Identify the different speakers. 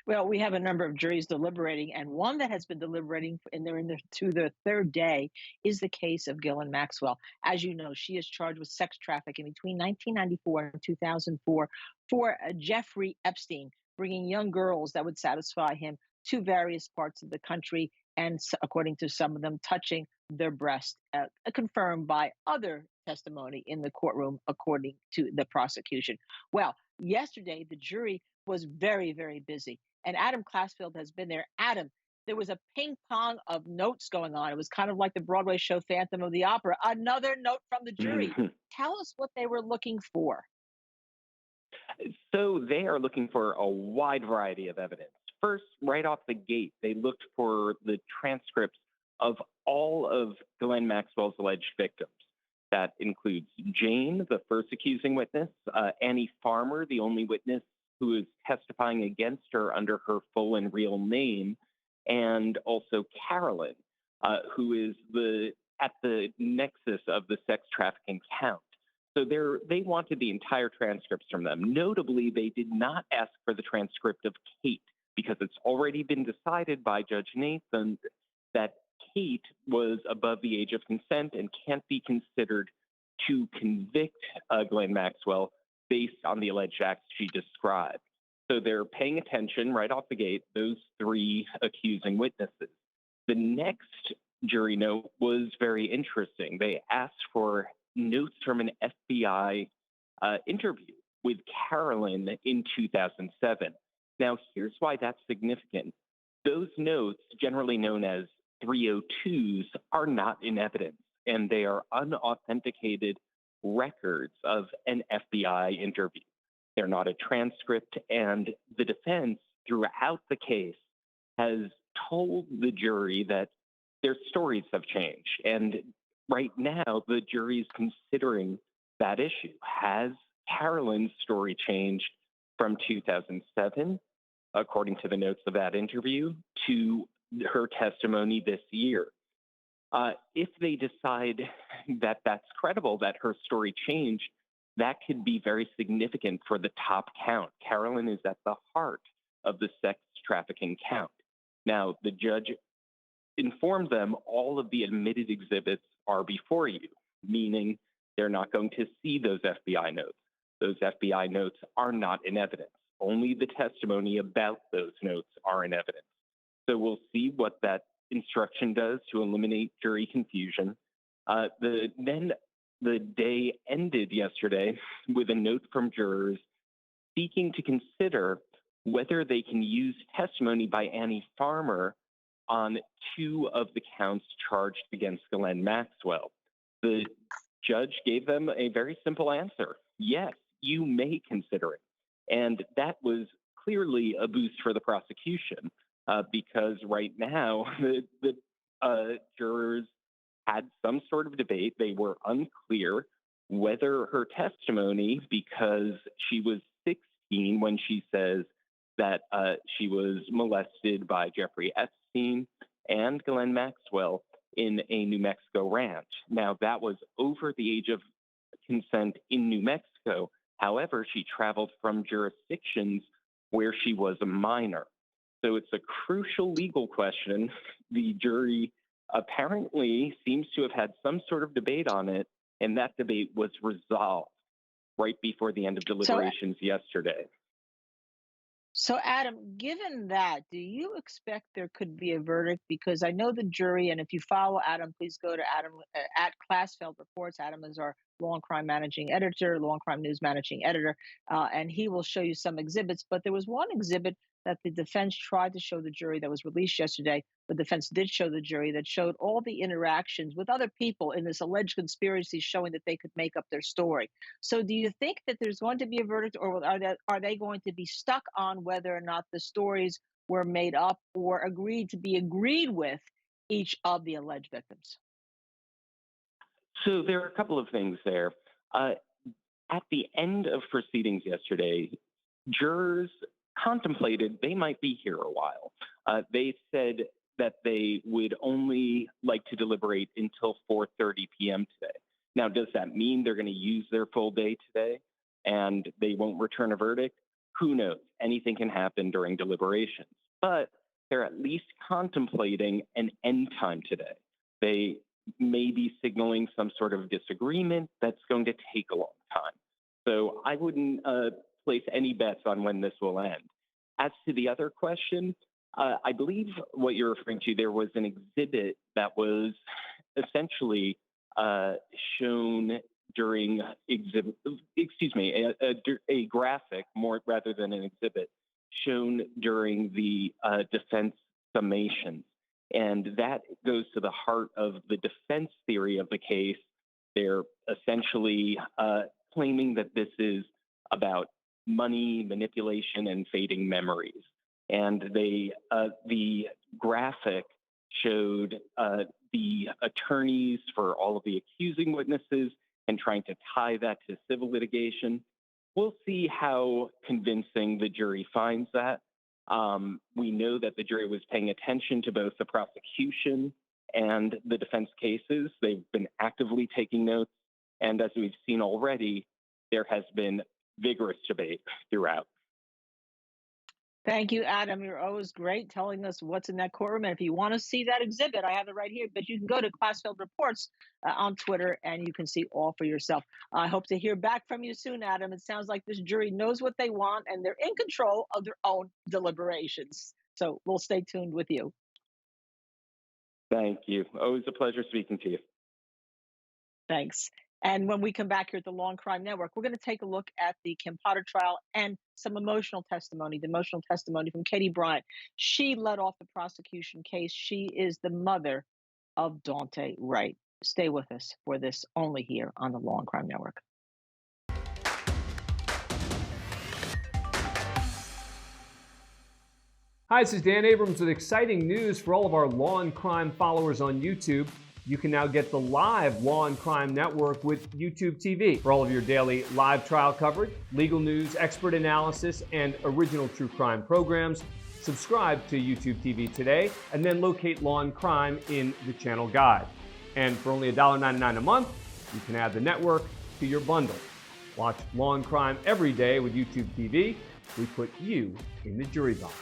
Speaker 1: Well, we have a number of juries deliberating, and one that has been deliberating, and they're to their third day, is the case of Ghislaine Maxwell. As you know, she is charged with sex trafficking between 1994 and 2004 for Jeffrey Epstein, bringing young girls that would satisfy him to various parts of the country, and according to some of them, touching their breast, confirmed by other testimony in the courtroom, according to the prosecution. Well, yesterday, the jury was very, very busy, and Adam Klasfeld has been there. Adam, there was a ping pong of notes going on. It was kind of like the Broadway show Phantom of the Opera. Another note from the jury. Tell us what they were looking for.
Speaker 2: So they are looking for a wide variety of evidence. First, right off the gate, they looked for the transcripts of all of Ghislaine Maxwell's alleged victims. That includes Jane, the first accusing witness, Annie Farmer, the only witness who is testifying against her under her full and real name, and also Carolyn, who is at the nexus of the sex trafficking count. So they wanted the entire transcripts from them. Notably, they did not ask for the transcript of Kate because it's already been decided by Judge Nathan that Kate was above the age of consent and can't be considered to convict Ghislaine Maxwell based on the alleged acts she described. So they're paying attention right off the gate, those three accusing witnesses. The next jury note was very interesting. They asked for notes from an FBI interview with Carolyn in 2007. Now, here's why that's significant. Those notes, generally known as 302s, are not in evidence, and they are unauthenticated records of an FBI interview. They're not a transcript, and the defense throughout the case has told the jury that their stories have changed. And right now, the jury is considering that issue. Has Carolyn's story changed from 2007, according to the notes of that interview, to her testimony this year? If they decide that that's credible, that her story changed, that could be very significant for the top count. Carolyn is at the heart of the sex trafficking count. Now, the judge informed them all of the admitted exhibits are before you, meaning they're not going to see those FBI notes. Those FBI notes are not in evidence. Only the testimony about those notes are in evidence. So we'll see what that instruction does to eliminate jury confusion. Then the day ended yesterday with a note from jurors seeking to consider whether they can use testimony by Annie Farmer on two of the counts charged against Ghislaine Maxwell. The judge gave them a very simple answer. Yes, you may consider it. And that was clearly a boost for the prosecution because right now the jurors had some sort of debate. They were unclear whether her testimony, because she was 16 when she says that she was molested by Jeffrey Epstein and Ghislaine Maxwell in a New Mexico ranch. Now, that was over the age of consent in New Mexico. However, she traveled from jurisdictions where she was a minor. So it's a crucial legal question. The jury apparently seems to have had some sort of debate on it, and that debate was resolved right before the end of deliberations yesterday.
Speaker 1: So, Adam, given that, do you expect there could be a verdict? Because I know the jury, and if you follow Adam, please go to Adam at Klasfeld Reports. Adam is our Law&Crime managing editor, Law&Crime News managing editor, and he will show you some exhibits. But there was one exhibit that the defense tried to show the jury that was released yesterday. The defense did show the jury that showed all the interactions with other people in this alleged conspiracy, showing that they could make up their story. So do you think that there's going to be a verdict, or are they going to be stuck on whether or not the stories were made up or agreed to be agreed with each of the alleged victims?
Speaker 2: So there are a couple of things there. At the end of proceedings yesterday, jurors contemplated they might be here a while. They said that they would only like to deliberate until 4:30 p.m. today. Now, does that mean they're going to use their full day today and they won't return a verdict? who knows? Anything can happen during deliberations. But they're at least contemplating an end time today. They may be signaling some sort of disagreement that's going to take a long time. So I wouldn't place any bets on when this will end. As to the other question, I believe what you're referring to, there was an exhibit that was essentially shown during a graphic more rather than an exhibit shown during the defense summations. And that goes to the heart of the defense theory of the case. They're essentially claiming that this is about money, manipulation, and fading memories. And the graphic showed the attorneys for all of the accusing witnesses and trying to tie that to civil litigation. We'll see how convincing the jury finds that. We know that the jury was paying attention to both the prosecution and the defense cases. They've been actively taking notes. And as we've seen already, there has been vigorous debate throughout.
Speaker 1: Thank you, Adam. You're always great telling us what's in that courtroom. And if you want to see that exhibit, I have it right here. But you can go to Klasfeld Reports on Twitter and you can see all for yourself. I hope to hear back from you soon, Adam. It sounds like this jury knows what they want and they're in control of their own deliberations. So we'll stay tuned with you.
Speaker 2: Thank you. Always a pleasure speaking to you.
Speaker 1: Thanks. And when we come back here at the Law&Crime Network, we're going to take a look at the Kim Potter trial and some emotional testimony, the emotional testimony from Katie Bryant. She led off the prosecution case. She is the mother of Daunte Wright. Stay with us for this only here on the Law&Crime Network.
Speaker 3: Hi, this is Dan Abrams with exciting news for all of our Law&Crime followers on YouTube. You can now get the live Law&Crime Network with YouTube TV for all of your daily live trial coverage, legal news, expert analysis, and original true crime programs. Subscribe to YouTube TV today and then locate Law&Crime in the channel guide. And for only $1.99 a month, you can add the network to your bundle. Watch Law&Crime every day with YouTube TV. We put you in the jury box.